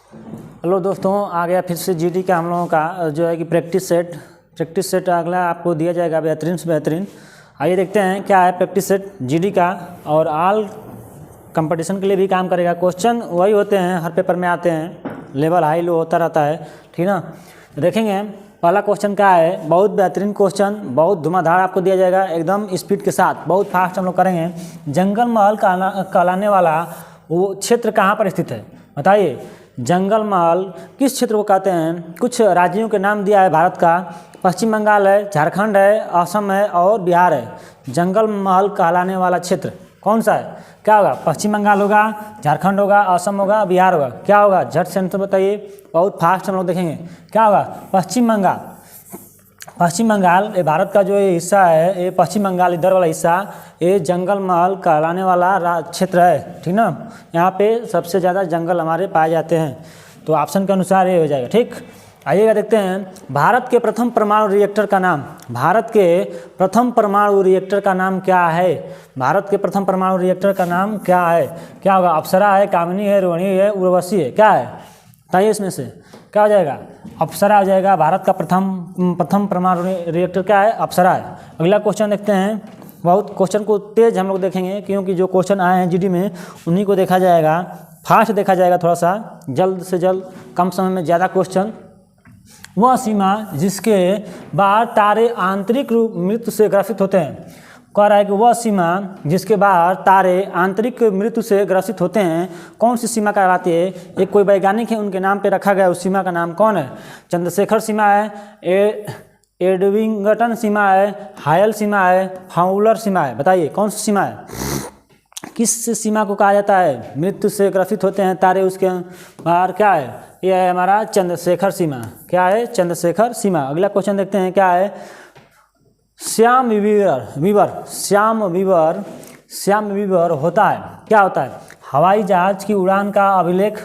Hello दोस्तों, आ गया फिर से जीडी का हम लोगों का जो है कि प्रैक्टिस सेट अगला आपको दिया जाएगा बेहतरीन से बेहतरीन। आइए देखते हैं क्या है प्रैक्टिस सेट जीडी का, और ऑल कंपटीशन के लिए भी काम करेगा। क्वेश्चन वही होते हैं, हर पेपर में आते हैं, लेवल हाई लो होता रहता है, ठीक ना। तो देखेंगे पहला क्वेश्चन क्या है, बहुत बेहतरीन क्वेश्चन, बहुत धुआंधार आपको दिया जाएगा एकदम स्पीड के साथ, बहुत फास्ट हम लोग करेंगे। जंगल महल कहलाने वाला वो क्षेत्र कहाँ पर स्थित है, बताइए। जंगल महल किस क्षेत्र को कहते हैं? कुछ राज्यों के नाम दिया है भारत का, पश्चिम बंगाल है, झारखंड है, असम है और बिहार है। जंगल महल कहलाने वाला क्षेत्र कौन सा है? क्या होगा? पश्चिम बंगाल होगा, झारखंड होगा, असम होगा, बिहार होगा। क्या होगा? झट से आंसर बताइए, बहुत फास्ट हम लोग देखेंगे। क्या होगा? पश्चिम बंगाल। पश्चिम बंगाल ये भारत का जो ये हिस्सा है, ये पश्चिम बंगाल इधर वाला हिस्सा, ये जंगल महल कहलाने वाला क्षेत्र है, ठीक ना। यहाँ पे सबसे ज़्यादा जंगल हमारे पाए जाते हैं, तो ऑप्शन के अनुसार ये हो जाएगा, ठीक। आइएगा देखते हैं भारत के प्रथम परमाणु रिएक्टर का नाम। भारत के प्रथम परमाणु रिएक्टर का नाम क्या है? भारत के प्रथम परमाणु रिएक्टर का नाम क्या है? क्या होगा? अप्सरा है, कामिनी है, रोहिणी है, उर्वशी है। क्या है बताइए, इसमें से क्या हो जाएगा? अप्सरा हो जाएगा। भारत का प्रथम परमाणु रिएक्टर क्या है? अप्सरा है। अगला क्वेश्चन देखते हैं। बहुत क्वेश्चन को तेज हम लोग देखेंगे, क्योंकि जो क्वेश्चन आए हैं जीडी में उन्हीं को देखा जाएगा, फास्ट देखा जाएगा, थोड़ा सा जल्द से जल्द, कम समय में ज़्यादा क्वेश्चन। वह सीमा जिसके बाद तारे आंतरिक रूप मृत्यु से ग्रसित होते हैं। कह रहा है कि वह सीमा जिसके बाद तारे आंतरिक मृत्यु से ग्रसित होते हैं, कौन सी सीमा कहलाती है? एक कोई वैज्ञानिक है, उनके नाम पे रखा गया, उस सीमा का नाम कौन है? चंद्रशेखर सीमा है, एडविंगटन सीमा है, हायल सीमा है, फाउलर सीमा है। बताइए कौन सी सीमा है? किस सीमा को कहा जाता है? मृत्यु से ग्रसित होते हैं तारे, उसके बाहर क्या है? यह है हमारा चंद्रशेखर सीमा। क्या है? चंद्रशेखर सीमा। अगला क्वेश्चन देखते हैं क्या है। श्याम वीवर होता है, क्या होता है? हवाई जहाज की उड़ान का अभिलेख,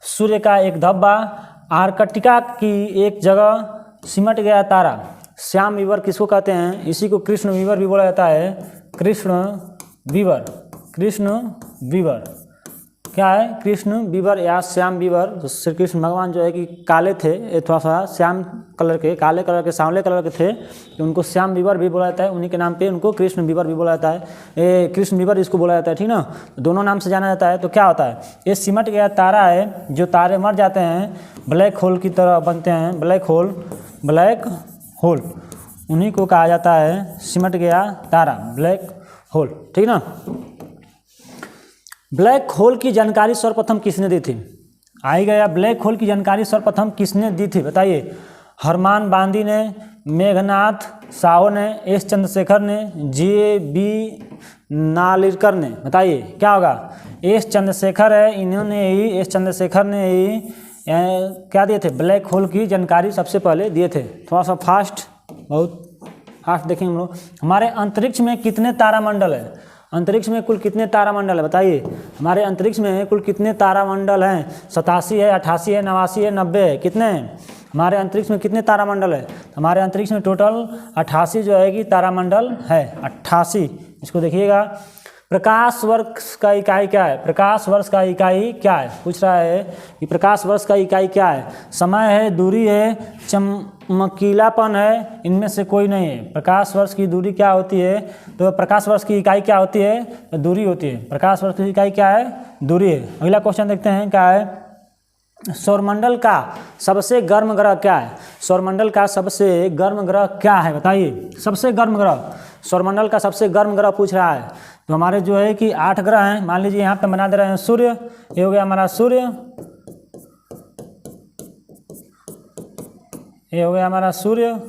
सूर्य का एक धब्बा, आर्कटिका की एक जगह सिमट गया तारा। श्याम वीवर किसको कहते हैं? इसी को कृष्ण वीवर भी बोला जाता है। कृष्ण वीवर क्या है? कृष्ण वीवर या श्याम वीवर। तो श्री कृष्ण भगवान जो है कि काले थे, ये थोड़ा सा श्याम कलर के, काले कलर के, सांवले कलर के थे, तो उनको श्याम वीवर भी बोला जाता है। उन्हीं के नाम पे उनको कृष्ण वीवर भी बोला जाता है। ये कृष्ण वीवर इसको बोला जाता है, ठीक ना। दोनों नाम से जाना जाता है। तो क्या होता है? ये सिमट गया तारा है। जो तारे मर जाते हैं, ब्लैक होल की तरह बनते हैं, ब्लैक होल, उन्हीं को कहा जाता है सिमट गया तारा, ब्लैक होल, ठीक ना। ब्लैक होल की जानकारी सर्वप्रथम किसने दी थी? आई गया, ब्लैक होल की जानकारी सर्वप्रथम किसने दी थी? बताइए। हरमान बांदी ने, मेघनाथ साहो ने, एस चंद्रशेखर ने, JB नालिरकर ने। बताइए क्या होगा? एस चंद्रशेखर है, इन्होंने ही, एस चंद्रशेखर ने ही क्या दिए थे? ब्लैक होल की जानकारी सबसे पहले दिए थे। थोड़ा सा फास्ट, बहुत फास्ट देखेंगे हम लोग। हमारे अंतरिक्ष में कितने तारामंडल है? अंतरिक्ष में कुल कितने तारामंडल है? बताइए। हमारे अंतरिक्ष में कुल कितने तारामंडल हैं? 87 है, 88 है, 89 है, 90 है। कितने हैं हमारे अंतरिक्ष में? कितने तारामंडल है? हमारे अंतरिक्ष में टोटल 88 जो है कि तारामंडल है, 88। इसको देखिएगा। प्रकाश वर्ष का इकाई क्या है? प्रकाश वर्ष का इकाई क्या है? पूछ रहा है कि प्रकाश वर्ष का इकाई क्या है? समय है, दूरी है, चमकीलापन है, इनमें से कोई नहीं है। प्रकाश वर्ष की दूरी क्या होती है? तो प्रकाश वर्ष की इकाई क्या होती है? तो दूरी होती है। प्रकाश वर्ष की इकाई क्या है? दूरी है। अगला क्वेश्चन देखते हैं क्या है। सौरमंडल का सबसे गर्म ग्रह क्या है? सौरमंडल का सबसे गर्म ग्रह क्या है? बताइए। सबसे गर्म ग्रह, सौरमंडल का सबसे गर्म ग्रह पूछ रहा है। तो हमारे जो है कि 8 ग्रह हैं। मान लीजिए यहाँ पे बना दे रहे हैं सूर्य, ये हो गया हमारा सूर्य, ये हो गया हमारा सूर्य,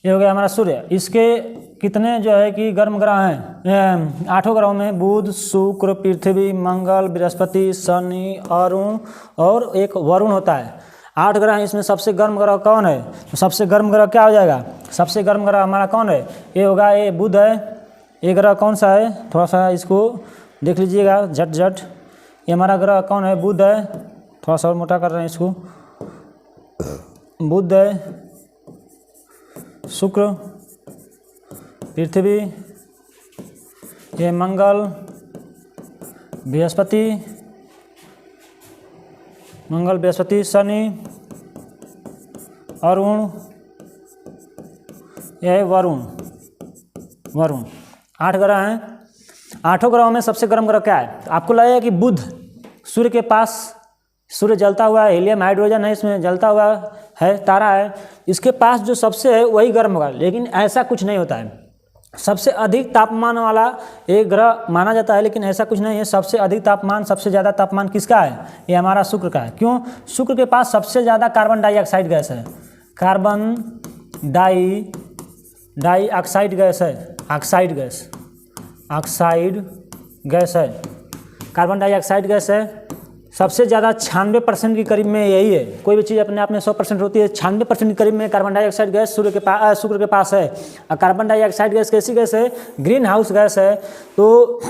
ये हो गया हमारा सूर्य। इसके कितने जो है कि गर्म ग्रह हैं? 8 ग्रहों में बुध, शुक्र, पृथ्वी, मंगल, बृहस्पति, शनि, अरुण और एक वरुण होता है। 8 ग्रह हैं, इसमें सबसे गर्म ग्रह कौन है? तो सबसे गर्म ग्रह क्या हो जाएगा? सबसे गर्म ग्रह हमारा कौन है? ये होगा, ये बुध है। ये ग्रह कौन सा है? थोड़ा सा इसको देख लीजिएगा झट। ये हमारा ग्रह कौन है? बुध है। थोड़ा सा और मोटा कर रहे हैं इसको। बुध है, शुक्र, पृथ्वी, ये मंगल, बृहस्पति, मंगल, बृहस्पति, शनि, अरुण, यह वरुण। 8 ग्रह हैं। 8 ग्रहों में सबसे गर्म ग्रह क्या है? आपको लगेगा कि बुध, सूर्य के पास, सूर्य जलता हुआ है, हीलियम हाइड्रोजन है, इसमें जलता हुआ है, तारा है, इसके पास जो सबसे है वही गर्म होगा, लेकिन ऐसा कुछ नहीं होता है। सबसे अधिक तापमान वाला एक ग्रह माना जाता है, लेकिन ऐसा कुछ नहीं है। सबसे अधिक तापमान, सबसे ज़्यादा तापमान किसका है? ये हमारा शुक्र का है। क्यों? शुक्र के पास सबसे ज़्यादा कार्बन डाइऑक्साइड गैस है। कार्बन डाइऑक्साइड गैस है, ऑक्साइड गैस है, कार्बन डाइऑक्साइड गैस है। सबसे ज़्यादा 96% के करीब में यही है। कोई भी चीज़ अपने आप में 100% होती है, 96% के करीब में कार्बन डाइऑक्साइड गैस शुक्र के पास है। और कार्बन डाइऑक्साइड गैस कैसी गैस है? ग्रीन हाउस गैस है। तो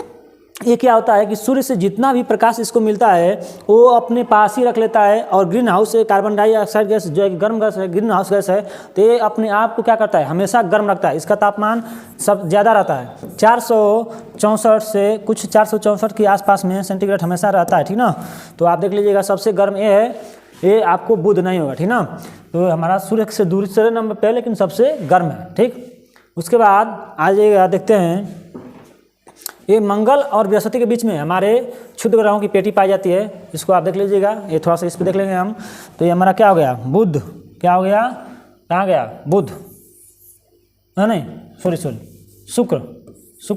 ये क्या होता है कि सूर्य से जितना भी प्रकाश इसको मिलता है वो अपने पास ही रख लेता है, और ग्रीन हाउस से कार्बन डाइऑक्साइड गैस जो है गर्म गैस है, ग्रीन हाउस गैस है, तो ये अपने आप को क्या करता है? हमेशा गर्म रखता है। इसका तापमान सब ज़्यादा रहता है, 464 से कुछ 464 के आसपास में सेंटीग्रेड हमेशा रहता है, ठीक ना। तो आप देख लीजिएगा सबसे गर्म ये है, ये आपको बुध नहीं होगा, ठीक ना। तो हमारा सूर्य से दूसरे नंबर पे है, लेकिन सबसे गर्म है, ठीक। उसके बाद आ जाइएगा, देखते हैं ये मंगल और बृहस्पति के बीच में हमारे क्षुद्र ग्रहों की पेटी पाई जाती है। इसको आप देख लीजिएगा, ये थोड़ा सा इस पर देख लेंगे हम। तो ये हमारा क्या हो गया? बुध। क्या हो गया? कहाँ गया? बुध है नहीं, सॉरी शुक्र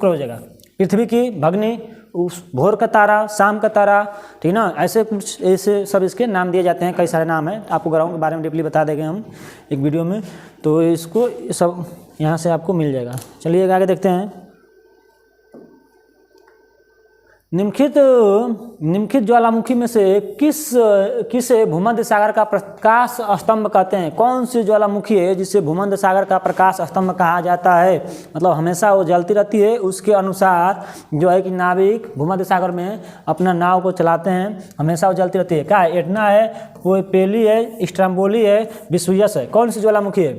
हो जाएगा। पृथ्वी की भगनी, उस भोर का तारा, शाम का तारा, ठीक ना। ऐसे कुछ ऐसे सब इसके नाम दिए जाते हैं, कई सारे नाम हैं। आपको ग्रहों के बारे में डीपली बता देंगे हम एक वीडियो में, तो इसको सब यहाँ से आपको मिल जाएगा। चलिए आगे देखते हैं। निम्नलिखित ज्वालामुखी में से किसे भूमध्य सागर का प्रकाश स्तंभ कहते हैं? कौन सी ज्वालामुखी है जिसे भूमध्य सागर का प्रकाश स्तंभ कहा जाता है? मतलब हमेशा वो जलती रहती है, उसके अनुसार जो है कि नाविक भूमध्य सागर में अपना नाव को चलाते हैं, हमेशा वो जलती रहती है। क्या है? एटना है, वो पेली है, स्ट्रम्बोली है, विसुयस है। कौन सी ज्वालामुखी है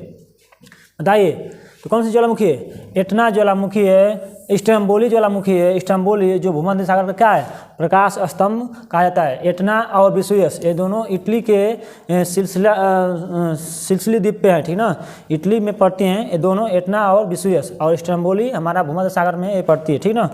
बताइए? तो कौन सी ज्वालामुखी है? एटना ज्वालामुखी है, स्ट्रम्बोली ज्वालामुखी है। स्ट्रम्बोली जो भूमध्य सागर का क्या है? प्रकाश स्तंभ कहा जाता है। एटना और विसुयस ये दोनों इटली के सिसिली द्वीप पे है, ठीक ना। इटली में पड़ती हैं ये दोनों, एटना और विसुयस, और स्ट्रम्बोली हमारा भूमध्य सागर में ये पड़ती है, ठीक ना।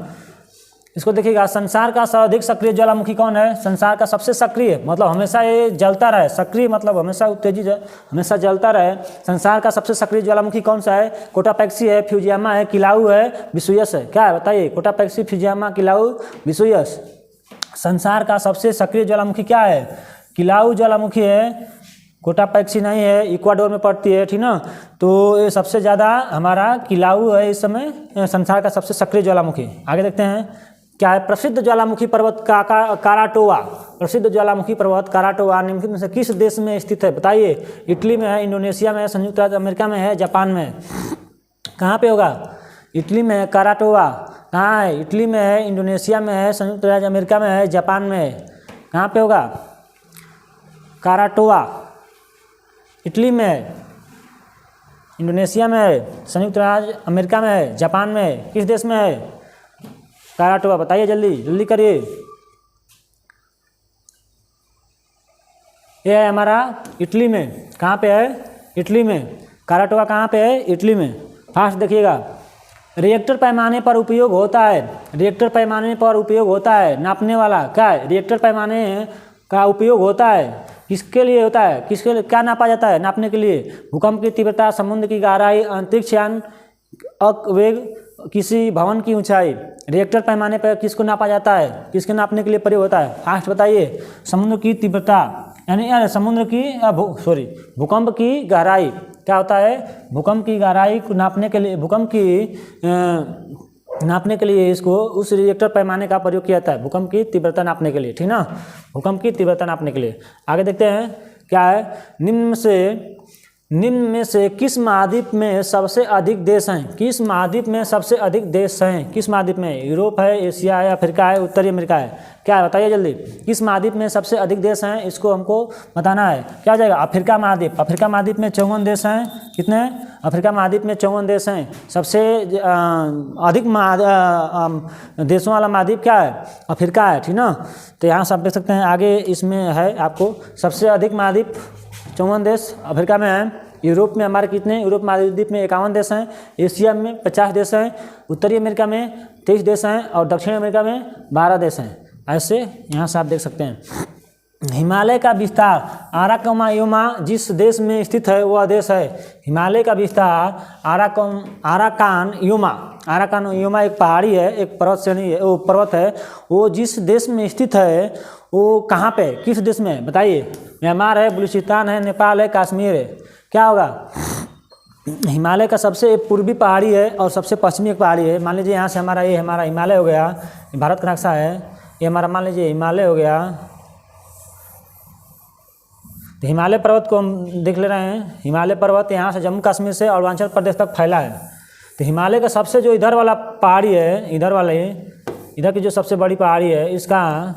इसको देखिएगा, संसार का सर्वाधिक सक्रिय ज्वालामुखी कौन है? संसार का सबसे सक्रिय, मतलब हमेशा ये जलता रहे, सक्रिय मतलब हमेशा उत्तेजित है, हमेशा जलता रहे। संसार का सबसे सक्रिय ज्वालामुखी कौन सा है? कोटापेक्सी है, फ्यूजियामा है, किलाउ है, विसुयस है। क्या है बताइए? कोटापेक्सी, फ्यूजियामा, किलाउ, विसुयस। संसार का सबसे सक्रिय ज्वालामुखी क्या है? किलाउ ज्वालामुखी है, कोटापेक्सी नहीं है, इक्वाडोर में पड़ती है, ठीक ना। तो ये सबसे ज़्यादा हमारा किलाउ है इस समय संसार का सबसे सक्रिय ज्वालामुखी। आगे देखते हैं क्या है। प्रसिद्ध ज्वालामुखी पर्वत काराटोआ, प्रसिद्ध ज्वालामुखी पर्वत काराटोआ निम्नलिखित में से किस देश में स्थित है? बताइए। इटली में है, इंडोनेशिया में है, संयुक्त राज्य अमेरिका में है, जापान में है। कहाँ पे होगा? इटली में है काराटोआ। कहाँ है? इटली में है, इंडोनेशिया में है, संयुक्त राज्य अमेरिका में है, जापान में है। कहाँ पे होगा? काराटोआ इटली में है, इंडोनेशिया में है, संयुक्त राज्य अमेरिका में है, जापान में है। किस देश में है काराटोआ? बताइए, जल्दी जल्दी करिए। ये है हमारा इटली में। कहाँ पे है? इटली में। काराटोआ कहाँ पे है? इटली में। फास्ट देखिएगा। रिएक्टर पैमाने पर उपयोग होता है, रिएक्टर पैमाने पर उपयोग होता है, नापने वाला क्या है? रिएक्टर पैमाने का उपयोग होता है, किसके लिए होता है? किसके लिए क्या नापा जाता है? नापने के लिए भूकंप की तीव्रता, समुद्र की गहराई, अंतरिक्ष यान, वेग, किसी भवन की ऊंचाई। रिएक्टर पैमाने पर किसको नापा जाता है? किसके नापने के लिए प्रयोग होता है? फास्ट बताइए। समुद्र की तीव्रता, यानी समुद्र की भूकंप की गहराई। क्या होता है? भूकंप की गहराई को नापने के लिए, भूकंप की नापने के लिए इसको उस रिएक्टर पैमाने का प्रयोग किया जाता है, भूकंप की तीव्रता नापने के लिए, ठीक ना। भूकंप की तीव्रता नापने के लिए। आगे देखते हैं क्या है। निम्न में से निम्न में से किस महाद्वीप में सबसे अधिक देश हैं? किस महाद्वीप में सबसे अधिक देश हैं? किस महाद्वीप में? यूरोप है, एशिया है, अफ्रीका है, उत्तरी अमेरिका है? क्या है बताइए जल्दी। किस महाद्वीप में सबसे अधिक देश हैं इसको हमको बताना है। क्या हो जाएगा? अफ्रीका महाद्वीप। अफ्रीका महाद्वीप में 54 देश हैं। कितने? अफ्रीका महाद्वीप में 54 देश हैं। सबसे अधिक देशों वाला महाद्वीप क्या है? अफ्रीका है, ठीक ना। तो यहाँ से आप देख सकते हैं आगे इसमें है आपको सबसे अधिक महाद्वीप 54 देश अफ्रीका में हैं। यूरोप में हमारे कितने? यूरोप महाद्वीप में 51 देश हैं। एशिया में 50 देश हैं। उत्तरी अमेरिका में 23 देश हैं और दक्षिण अमेरिका में 12 देश हैं। ऐसे यहाँ से आप देख सकते हैं। हिमालय का विस्तार आराकानयुमा जिस देश में स्थित है वह देश है। हिमालय का विस्तार आराकानयुमा। आराकानयुमा एक पहाड़ी है, एक पर्वत श्रेणी है, वो पर्वत है। वो जिस देश में स्थित है वो कहाँ पे? किस देश में बताइए? म्यांमार है, बलूचिस्तान है, नेपाल है, कश्मीर है। क्या होगा? हिमालय का सबसे पूर्वी पहाड़ी है और सबसे पश्चिमी एक पहाड़ी है। मान लीजिए यहाँ से हमारा ये हमारा हिमालय हो गया, भारत का नक्शा है, ये हमारा मान लीजिए हिमालय हो गया। तो हिमालय पर्वत को हम देख ले रहे हैं। हिमालय पर्वत यहाँ से जम्मू कश्मीर से अरुणाचल प्रदेश तक फैला है। तो हिमालय का सबसे जो इधर वाला पहाड़ी है, इधर की जो सबसे बड़ी पहाड़ी है, इसका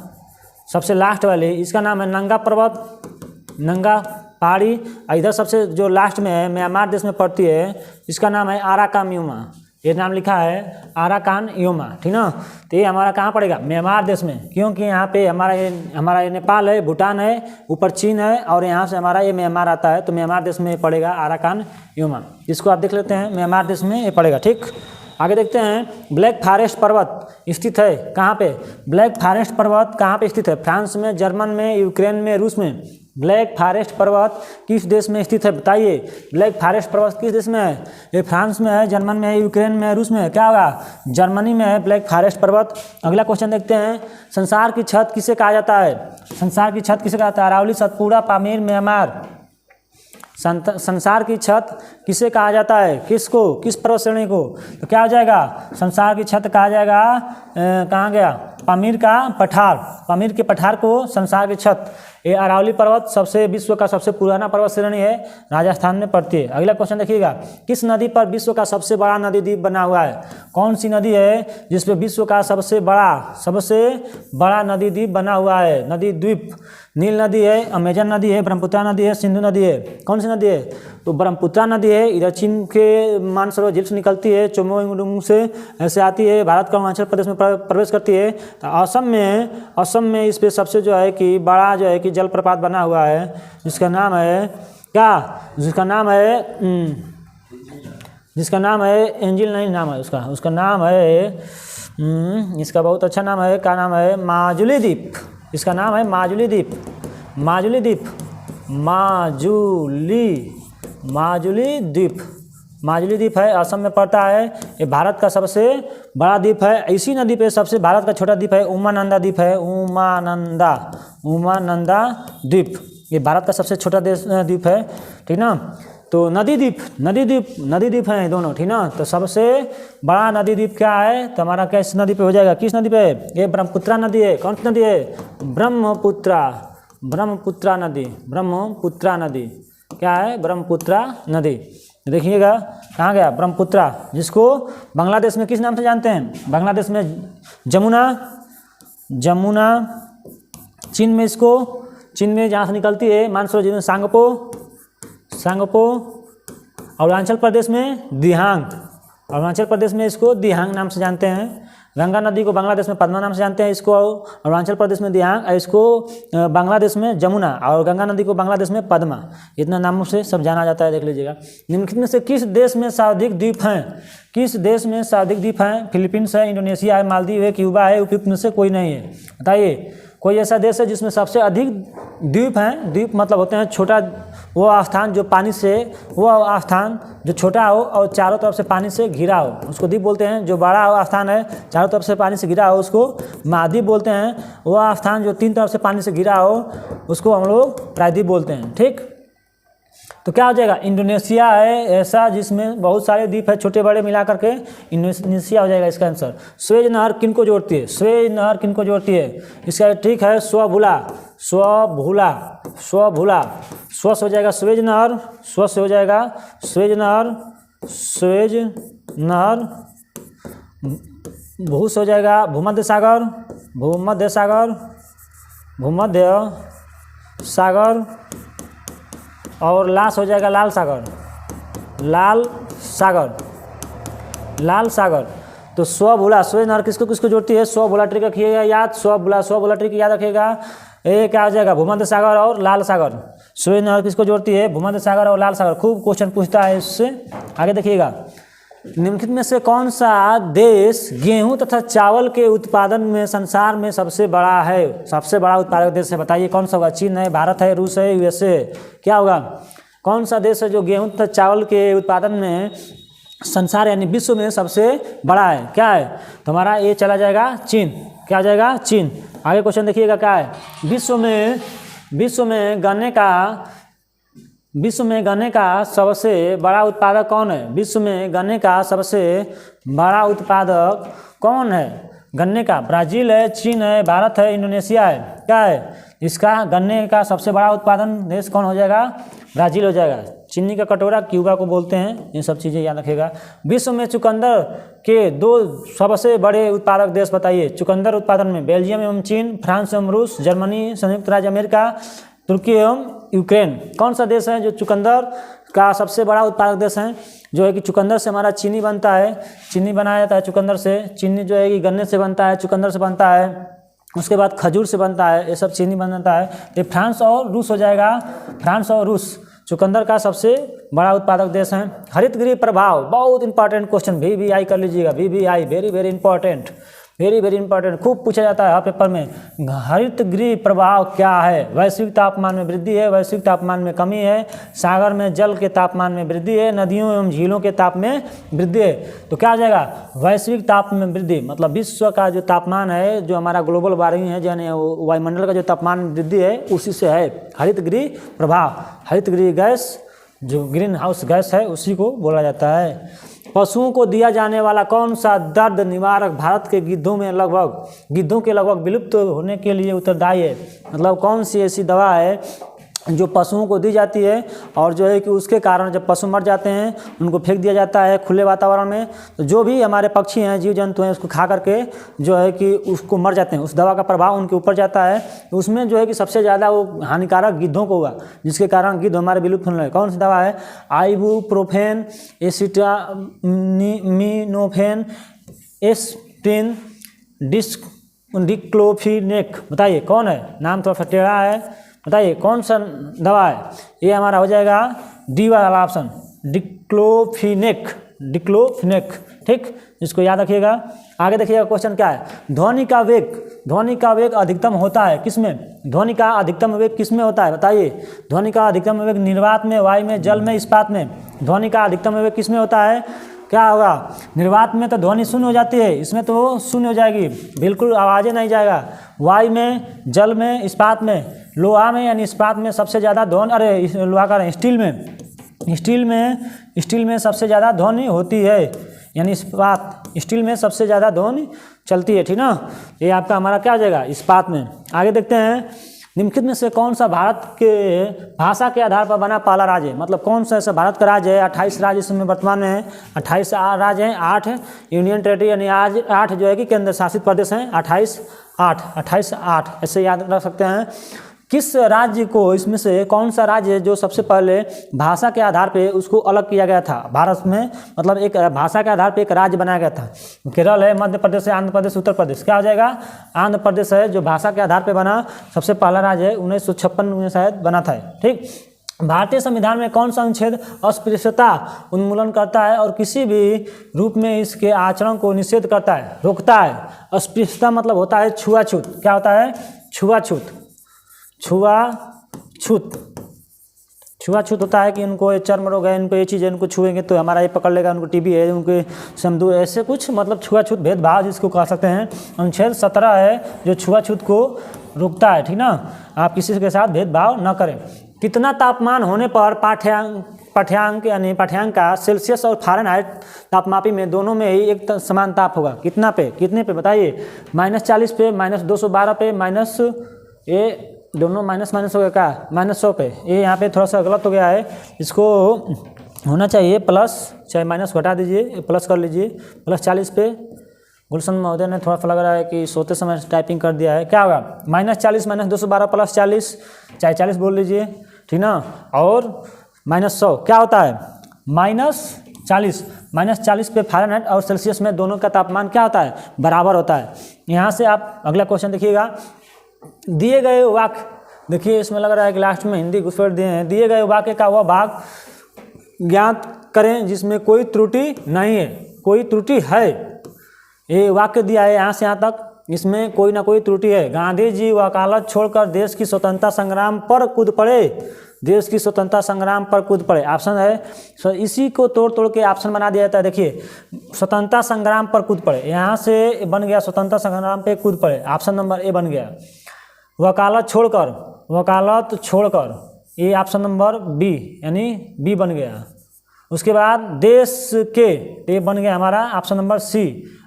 सबसे लास्ट वाली, इसका नाम है नंगा पर्वत, नंगा पहाड़ी। इधर सबसे जो लास्ट में है, म्यांमार देश में पड़ती है, इसका नाम है आराकानयुमा। ये नाम लिखा है आराकानयुमा, ठीक ना। तो ये हमारा कहाँ पड़ेगा? म्यांमार देश में, क्योंकि यहाँ पे हमारा ये नेपाल है, भूटान है, ऊपर चीन है और यहाँ से हमारा ये म्यांमार आता है। तो म्यांमार देश में पड़ेगा आराकानयुमा। इसको आप देख लेते हैं, म्यांमार देश में ये पड़ेगा, ठीक। आगे देखते हैं। ब्लैक फॉरेस्ट पर्वत स्थित है कहाँ पे? ब्लैक फॉरेस्ट पर्वत कहाँ पे स्थित है? फ्रांस में, जर्मन में, यूक्रेन में, रूस में। ब्लैक फॉरेस्ट पर्वत किस देश में स्थित है बताइए? ब्लैक फॉरेस्ट पर्वत किस देश में है? ये फ्रांस में है, जर्मन में है, यूक्रेन में है, रूस में है। क्या होगा? जर्मनी में है ब्लैक फॉरेस्ट पर्वत। अगला क्वेश्चन देखते हैं। संसार की छत किसे कहा जाता है? संसार की छत किसे कहा जाता है? अरावली, सतपुड़ा, पामीर, म्यांमार। संसार की छत किसे कहा जाता है? किसको? किस पर्वत श्रेणी को? तो क्या हो जाएगा? संसार की छत कहा जाएगा कहाँ गया? पामीर का पठार। पामीर के पठार को संसार की छत। ये अरावली पर्वत सबसे विश्व का सबसे पुराना पर्वत श्रेणी है, राजस्थान में पड़ती है। अगला क्वेश्चन देखिएगा। किस नदी पर विश्व का सबसे बड़ा नदी द्वीप बना हुआ है? कौन सी नदी है जिसपे विश्व का सबसे बड़ा नदी द्वीप बना हुआ है? नदी द्वीप नील नदी है, अमेजन नदी है, ब्रह्मपुत्रा नदी है, सिंधु नदी है। कौन सी नदी है? तो ब्रह्मपुत्रा नदी है। इधर चीन के मानसरोवर झील से निकलती है, चोमोलुंग से ऐसे आती है, भारत का अरुणाचल प्रदेश में प्रवेश करती है। तो असम में इस पे सबसे जो है कि बड़ा जो है कि जलप्रपात बना हुआ है, जिसका नाम है क्या? जिसका नाम है एंजिल, नहीं नाम है उसका नाम है इसका बहुत अच्छा नाम है। क्या नाम है? माजुली द्वीप। इसका नाम है माजुली द्वीप। माजुली द्वीप है, असम में पड़ता है। ये भारत का सबसे बड़ा द्वीप है। इसी नदी पे सबसे भारत का छोटा द्वीप है उमानंदा द्वीप है। उमानंदा द्वीप ये भारत का सबसे छोटा द्वीप है, ठीक ना। तो नदी द्वीप हैं दोनों, ठीक ना। तो सबसे बड़ा नदी द्वीप क्या है? तो हमारा किस नदी पे हो जाएगा? किस नदी पे? ये ब्रह्मपुत्रा नदी है। कौन सी नदी है? ब्रह्मपुत्रा नदी। क्या है? ब्रह्मपुत्रा नदी। देखिएगा कहाँ गया? ब्रह्मपुत्रा, जिसको बांग्लादेश में किस नाम से जानते हैं? बांग्लादेश में जमुना। चीन में जहाँ से निकलती है मानसरोवर झील में सांगपो। अरुणाचल प्रदेश में दिहांग। अरुणाचल प्रदेश में इसको दिहांग नाम से जानते हैं। गंगा नदी को बांग्लादेश में पद्मा नाम से जानते हैं, इसको अरुणाचल प्रदेश में दिहांग, इसको बांग्लादेश में जमुना, और गंगा नदी को बांग्लादेश में पद्मा। इतना नामों से सब जाना जाता है, देख लीजिएगा। निम्नलिखित में से किस देश में सर्वाधिक द्वीप हैं? किस देश में सर्वाधिक द्वीप हैं? फिलीपींस है, इंडोनेशिया है, मालदीव है, क्यूबा है, उपयुक्त में से कोई नहीं है। बताइए कोई ऐसा देश है जिसमें सबसे अधिक द्वीप हैं? द्वीप मतलब होते हैं छोटा वो स्थान जो पानी से, वो स्थान जो छोटा हो और चारों तरफ से पानी से घिरा हो, उसको द्वीप बोलते हैं। जो बड़ा स्थान है चारों तरफ से पानी से घिरा हो उसको महाद्वीप बोलते हैं। वो स्थान जो 3 तरफ से पानी से घिरा हो उसको हम लोग प्रायद्वीप बोलते हैं, ठीक। तो क्या हो जाएगा? इंडोनेशिया है ऐसा जिसमें बहुत सारे द्वीप है, छोटे बड़े मिला करके इंडोनेशिया हो जाएगा इसका आंसर। स्वेज नहर किनको जोड़ती है? स्वेज नहर किनको जोड़ती है? इसका ठीक है स्वबुला। स्वभूला, स्वभूला, स्व से हो जाएगा स्वेज नहर, स्व से हो जाएगा स्वेज नहर, स्वेज नहर, भू से हो जाएगा भूमध्य सागर, भूमध्य सागर, भूमध्य सागर, और ला से हो जाएगा लाल सागर, लाल सागर, लाल सागर। तो स्वभूला, स्वेज नहर किसको किसको जोड़ती है, स्वभूला ट्रिक रखिएगा याद, स्वभूला, स्वभूला ट्रिक याद रखिएगा। ये क्या हो जाएगा, भूमध्य सागर और लाल सागर। स्वेज नहर किसको जोड़ती है, भूमध्य सागर और लाल सागर। खूब क्वेश्चन पूछता है इससे। आगे देखिएगा, निम्नलिखित में से कौन सा देश गेहूं तथा चावल के उत्पादन में संसार में सबसे बड़ा है, सबसे बड़ा उत्पादक देश है, बताइए कौन सा होगा। चीन है, भारत है, रूस है, यूएसए, क्या होगा। कौन सा देश है जो गेहूं तथा चावल के उत्पादन में संसार यानी विश्व में सबसे बड़ा है, क्या है। तो हमारा ये चला जाएगा चीन, क्या हो जाएगा, चीन। आगे क्वेश्चन देखिएगा क्या है, विश्व में गन्ने का सबसे बड़ा उत्पादक कौन है। विश्व में गन्ने का सबसे बड़ा उत्पादक कौन है गन्ने का। ब्राज़ील है, चीन है, भारत है, इंडोनेशिया है, क्या है इसका। गन्ने का सबसे बड़ा उत्पादन देश कौन हो जाएगा, ब्राज़ील हो जाएगा। चीनी का कटोरा क्यूबा को बोलते हैं, ये सब चीज़ें याद रखिएगा। विश्व में चुकंदर के 2 सबसे बड़े उत्पादक देश बताइए। चुकंदर उत्पादन में बेल्जियम एवं चीन, फ्रांस एवं रूस, जर्मनी, संयुक्त राज्य अमेरिका, तुर्की एवं यूक्रेन। कौन सा देश है जो चुकंदर का सबसे बड़ा उत्पादक देश है, जो है कि चुकंदर से हमारा चीनी बनता है, चीनी बनाया जाता है चुकंदर से। चीनी जो है कि गन्ने से बनता है, चुकंदर से बनता है। उसके बाद खजूर से बनता है, ये सब चीनी बनता है। ये फ्रांस और रूस हो जाएगा, फ्रांस और रूस चुकंदर का सबसे बड़ा उत्पादक देश है। हरित गृह प्रभाव, बहुत इंपॉर्टेंट क्वेश्चन, VVI कर लीजिएगा, VVI very very important, very very important, खूब पूछा जाता है हर पेपर में। हरित गृह प्रभाव क्या है। वैश्विक तापमान में वृद्धि है, वैश्विक तापमान में कमी है, सागर में जल के तापमान में वृद्धि है, नदियों एवं झीलों के ताप में वृद्धि है। तो क्या आ जाएगा, वैश्विक ताप में वृद्धि, मतलब विश्व का जो तापमान है, जो हमारा ग्लोबल वार्मिंग है, यानी वायुमंडल का जो तापमान वृद्धि है, उसी से है हरित गृह प्रभाव। हरित गृह गैस जो ग्रीन हाउस गैस है उसी को बोला जाता है। पशुओं को दिया जाने वाला कौन सा दर्द निवारक भारत के गिद्धों के लगभग विलुप्त होने के लिए उत्तरदायी है। मतलब कौन सी ऐसी दवा है जो पशुओं को दी जाती है और जो है कि उसके कारण जब पशु मर जाते हैं उनको फेंक दिया जाता है खुले वातावरण में, तो जो भी हमारे पक्षी हैं, जीव जंतु हैं, उसको खा करके जो है कि उसको मर जाते हैं, उस दवा का प्रभाव उनके ऊपर जाता है। तो उसमें जो है कि सबसे ज़्यादा वो हानिकारक गिद्धों को हुआ, जिसके कारण गिद्ध हमारे विलुप्त होने लगे। कौन सी दवा है, आइबुप्रोफेन, एसिटामिनोफेन, एस्प्रिन, डिक्लोफिनेक। बताइए कौन है, नाम थोड़ा टेढ़ा है, बताइए कौन सा दवा है। ये हमारा हो जाएगा डी वाला ऑप्शन, डिक्लोफिनेक, डिक्लोफिनेक, ठीक, इसको याद रखिएगा। आगे देखिएगा क्वेश्चन क्या है, ध्वनि का वेग अधिकतम होता है किसमें। ध्वनि का अधिकतम वेग किसमें होता है, बताइए। ध्वनि का अधिकतम वेग निर्वात में, वायु में, जल में, इस्पात में। ध्वनि का अधिकतम वेग किसमें होता है, क्या होगा। निर्वात में तो ध्वनि शून्य हो जाती है, इसमें तो शून्य हो जाएगी, बिल्कुल आवाज़ें नहीं जाएगा। वायु में, जल में, इस्पात में, लोहा में यानी इस्पात में सबसे ज़्यादा ध्वनि, अरे लोहा का नहीं, स्टील में सबसे ज़्यादा ध्वनि होती है, यानी इस्पात, स्टील में सबसे ज़्यादा ध्वनि चलती है, ठीक ना। ये आपका हमारा क्या हो जाएगा, इस्पात में। आगे देखते हैं, निम्नलिखित में से कौन सा भारत के भाषा के आधार पर बना पहला राज्य है। मतलब कौन सा ऐसा भारत का राज्य है, 28 राज्य इसमें वर्तमान में है, 28 राज्य हैं, 8 यूनियन टेरिटरी यानी आज 8 जो है कि केंद्र शासित प्रदेश हैं, 28 8 ऐसे याद रख सकते हैं। किस राज्य को, इसमें से कौन सा राज्य है जो सबसे पहले भाषा के आधार पे उसको अलग किया गया था भारत में, मतलब एक भाषा के आधार पे एक राज्य बनाया गया था। केरल है, मध्य प्रदेश है, आंध्र प्रदेश, उत्तर प्रदेश। क्या हो जाएगा, आंध्र प्रदेश है जो भाषा के आधार पे बना सबसे पहला राज्य है, 1956 में शायद बना था, ठीक। भारतीय संविधान में कौन सा अनुच्छेद अस्पृश्यता उन्मूलन करता है और किसी भी रूप में इसके आचरण को निषेध करता है, रोकता है। अस्पृश्यता मतलब होता है छुआछूत, क्या होता है, छुआछूत होता है कि उनको चर्म रोग है, इनको ये चीज़ है, इनको छुएंगे तो हमारा ये पकड़ लेगा, उनको टीबी है, उनके समदू, ऐसे कुछ मतलब छुआछूत भेदभाव जिसको कह सकते हैं। अनुच्छेद 17 है जो छुआछूत को रोकता है, ठीक ना। आप किसी के साथ भेदभाव न करें। कितना तापमान होने पर पाठ्यांक यानी पाठ्यांक का सेल्सियस और फ़ारेनहाइट तापमापी में दोनों में ही एक समान ताप होगा, कितने पे बताइए। -40 पे, -212 पे, दोनों माइनस माइनस हो गया, क्या -100 पे, ये यहाँ पे थोड़ा सा गलत हो गया है, इसको होना चाहिए प्लस, चाहे माइनस घटा दीजिए, प्लस कर लीजिए, +40 पे। गुलशन महोदय ने थोड़ा सा लग रहा है कि सोते समय टाइपिंग कर दिया है, क्या होगा -40 -212 +40, चाहे 40 बोल लीजिए, ठीक ना। और -100 क्या होता है -40, -40 पे फ़ारेनहाइट और सेल्सियस में दोनों का तापमान क्या होता है, बराबर होता है। यहाँ से आप अगला क्वेश्चन देखिएगा, दिए गए वाक्य, देखिए इसमें लग रहा है कि लास्ट में हिंदी घुसपैठ दिए हैं, दिए गए वाक्य का वह भाग ज्ञात करें जिसमें कोई त्रुटि नहीं है, कोई त्रुटि है, ये वाक्य दिया है यहाँ से यहाँ तक, इसमें कोई ना कोई त्रुटि है। गांधी जी वकालत छोड़कर देश की स्वतंत्रता संग्राम पर कूद पड़े, देश की स्वतंत्रता संग्राम पर कूद पड़े, ऑप्शन है। सो इसी को तोड़ तोड़ के ऑप्शन बना दिया जाता है। देखिए स्वतंत्रता संग्राम पर कूद पड़े, यहाँ से बन गया स्वतंत्रता संग्राम पे कूद पड़े, ऑप्शन नंबर ए बन गया। वकालत छोड़कर, वकालत छोड़कर, ये ऑप्शन नंबर बी यानी बी बन गया। उसके बाद देश के, ये बन गया हमारा ऑप्शन नंबर सी,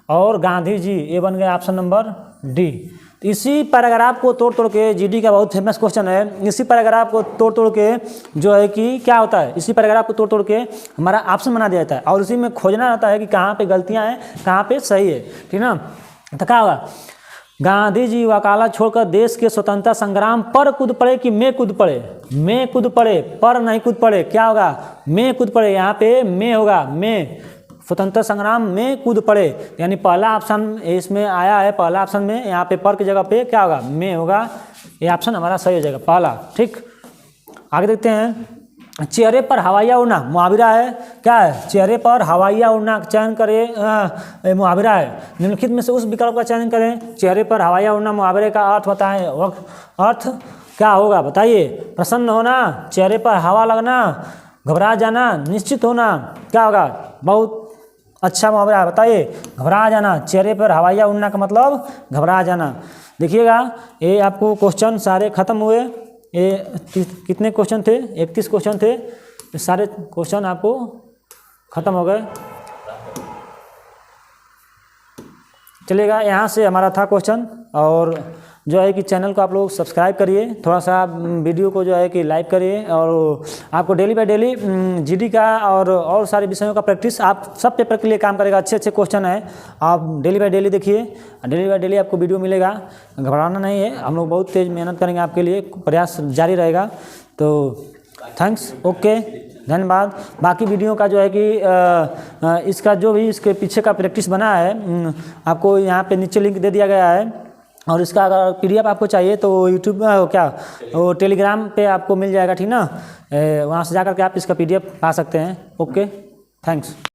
और गांधी जी, ये बन गया ऑप्शन नंबर डी। इसी पैराग्राफ को तोड़ तोड़ के, जीडी का बहुत फेमस क्वेश्चन है, इसी पैराग्राफ को तोड़ तोड़ के जो है कि क्या होता है, इसी पैराग्राफ को तोड़ तोड़ के हमारा ऑप्शन बना दिया जाता है, और उसी में खोजना रहता है कि कहाँ पे गलतियाँ हैं, कहाँ पे सही है, ठीक ना। तो क्या होगा, गांधी जी वकालत छोड़कर देश के स्वतंत्रता संग्राम पर कूद पड़े कि में कूद पड़े, में कूद पड़े, पर नहीं कूद पड़े, क्या होगा में कूद पड़े, यहाँ पे में होगा, में स्वतंत्रता संग्राम में कूद पड़े, यानी पहला ऑप्शन इसमें आया है, पहला ऑप्शन में यहाँ पे पर की जगह पे क्या होगा, में होगा, ये ऑप्शन हमारा सही हो जाएगा पहला, ठीक। आगे देखते हैं, चेहरे पर हवाइया उड़ना मुहावरा है, क्या है, चेहरे पर हवाइया उड़ना का चयन करें, मुहावरा है, निम्नलिखित में से उस विकल्प का चयन करें। चेहरे पर हवाइया उड़ना मुहावरे का अर्थ होता है, अर्थ क्या होगा बताइए, प्रसन्न होना, चेहरे पर हवा लगना, घबरा जाना, निश्चित होना, क्या होगा, बहुत अच्छा मुहावरा है, बताइए, घबरा जाना, चेहरे पर हवाइया उड़ना का मतलब घबरा जाना। देखिएगा ये आपको क्वेश्चन सारे खत्म हुए, ये कितने क्वेश्चन थे, 31 क्वेश्चन थे, ये सारे क्वेश्चन आपको खत्म हो गए। चलेगा, यहाँ से हमारा था क्वेश्चन, और जो है कि चैनल को आप लोग सब्सक्राइब करिए, थोड़ा सा वीडियो को जो है कि लाइक करिए, और आपको डेली बाय डेली जीडी का और सारे विषयों का प्रैक्टिस, आप सब पेपर के लिए काम करेगा, अच्छे अच्छे क्वेश्चन है, आप डेली बाय डेली देखिए, डेली बाय डेली आपको वीडियो मिलेगा, घबराना नहीं है, हम लोग बहुत तेज़ मेहनत करेंगे आपके लिए, प्रयास जारी रहेगा। तो थैंक्स, ओके, धन्यवाद। बाकी वीडियो का जो है कि इसका जो भी इसके पीछे का प्रैक्टिस बना है, आपको यहाँ पे नीचे लिंक दे दिया गया है, और इसका अगर पीडीएफ आपको चाहिए तो यूट्यूब क्या वो टेलीग्राम पे आपको मिल जाएगा, ठीक ना, वहाँ से जाकर के आप इसका पीडीएफ पा सकते हैं। Okay, thanks.